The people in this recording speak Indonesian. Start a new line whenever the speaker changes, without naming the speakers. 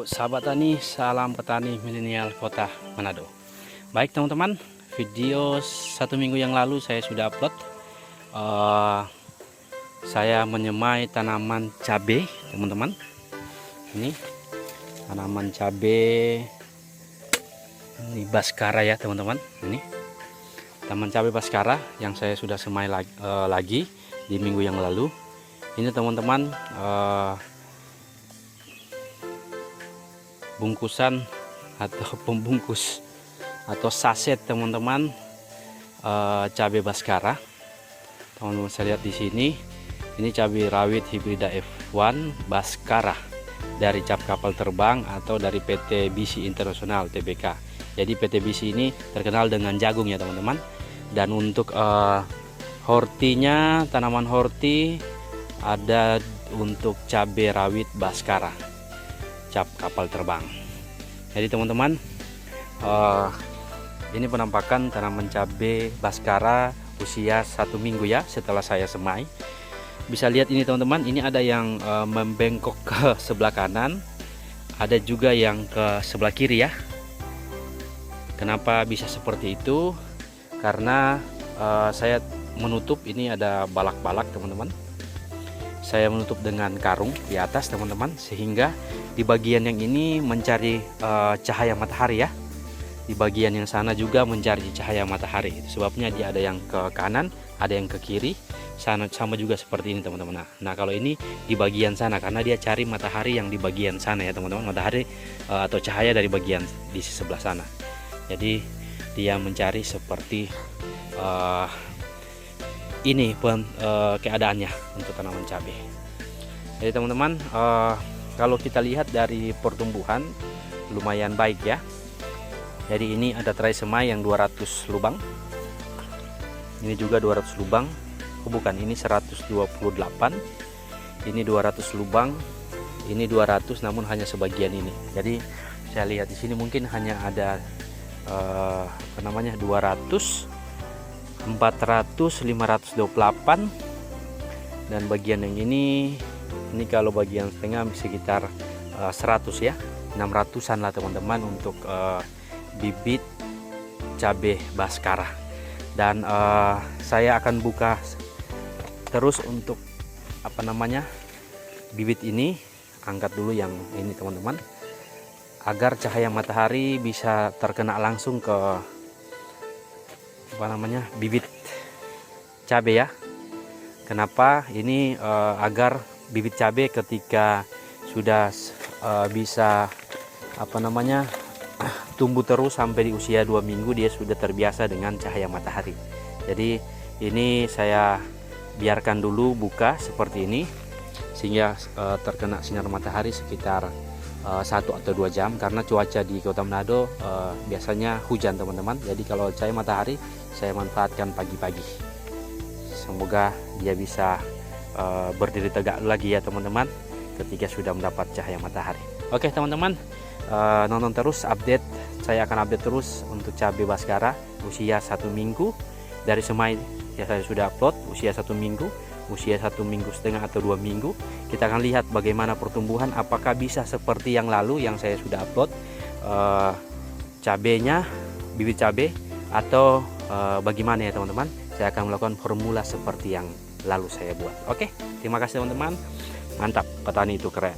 sahabat tani, salam petani milenial kota Manado. Baik teman-teman, video 1 minggu yang lalu saya sudah upload. Saya menyemai tanaman cabai teman-teman. Ini tanaman cabai, ini baskara ya teman-teman. Ini tanaman cabai baskara yang saya sudah semai lagi di minggu yang lalu. Ini teman-teman, bungkusan atau pembungkus atau saset teman-teman, cabai baskara. Teman-teman saya lihat di sini, ini cabai rawit hibrida F1 baskara dari cap kapal terbang atau dari PT BC Internasional Tbk. Jadi PT BC ini terkenal dengan jagung ya teman-teman. Dan untuk hortinya, tanaman horti ada untuk cabai rawit baskara cap kapal terbang. Jadi teman-teman, ini penampakan tanaman cabai baskara usia 1 minggu ya setelah saya semai. Bisa lihat ini teman-teman, ini ada yang membengkok ke sebelah kanan, ada juga yang ke sebelah kiri ya. Kenapa bisa seperti itu? Karena saya menutup, ini ada balak-balak teman-teman. Saya menutup dengan karung di atas teman-teman, sehingga di bagian yang ini mencari cahaya matahari ya. Di bagian yang sana juga mencari cahaya matahari. Sebabnya dia ada yang ke kanan, ada yang ke kiri. Sana sama juga seperti ini teman-teman. Nah kalau ini di bagian sana karena dia cari matahari yang di bagian sana ya teman-teman. Matahari atau cahaya dari bagian di sebelah sana. Jadi dia mencari seperti ini keadaannya untuk tanaman cabai. Jadi teman-teman, kalau kita lihat dari pertumbuhan lumayan baik ya. Jadi ini ada tray semai yang 200 lubang. Ini juga 200 lubang. Oh bukan, ini 128. Ini 200 lubang. Ini 200 namun hanya sebagian ini. Jadi saya lihat di sini mungkin hanya ada 200, 400, 528, dan bagian yang ini kalau bagian setengah sekitar 100 ya, 600-an lah teman-teman untuk bibit cabai baskara. Dan saya akan buka terus untuk bibit ini. Angkat dulu yang ini teman-teman, agar cahaya matahari bisa terkena langsung ke bibit cabai ya. Kenapa ini? Agar bibit cabai ketika sudah bisa tumbuh terus sampai di usia 2 minggu, dia sudah terbiasa dengan cahaya matahari. Jadi ini saya biarkan dulu buka seperti ini sehingga terkena sinar matahari sekitar 1 atau 2 jam, karena cuaca di Kota Manado biasanya hujan teman-teman. Jadi kalau cahaya matahari saya manfaatkan pagi-pagi. Semoga dia bisa berdiri tegak lagi ya teman-teman ketika sudah mendapat cahaya matahari. Oke teman-teman, nonton terus update. Saya akan update terus untuk cabai baskara usia 1 minggu dari semai ya. Saya sudah upload usia 1 minggu, usia 1 minggu setengah atau 2 minggu. Kita akan lihat bagaimana pertumbuhan, apakah bisa seperti yang lalu yang saya sudah upload cabenya, bibit cabai, atau bagaimana ya teman-teman. Saya akan melakukan formula seperti yang lalu saya buat. Oke, terima kasih teman-teman. Mantap, petani itu keren.